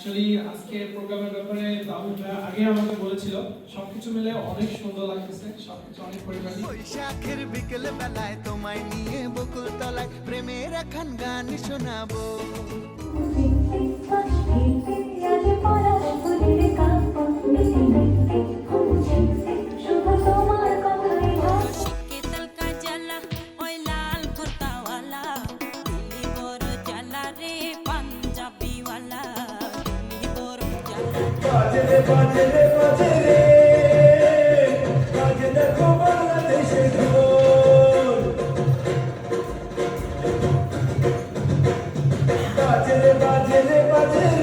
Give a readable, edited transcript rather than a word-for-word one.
Actually আজকে প্রোগ্রামের ব্যাপারে বাবু ভাই আগে আমাকে বলেছিল, সবকিছু মিলে অনেক সুন্দর লাগতেছে, সবকিছু অনেক পরিপাটি। বৈশাখের বিকেল বেলায় তোমায় নিয়ে বকুল তলায় প্রেমের এখন গান শোনাবো। বাজরে বাজরে বাজরে বাজে দেখো বাংলাদেশের ঢোল। বাজরে বাজরে বাজরে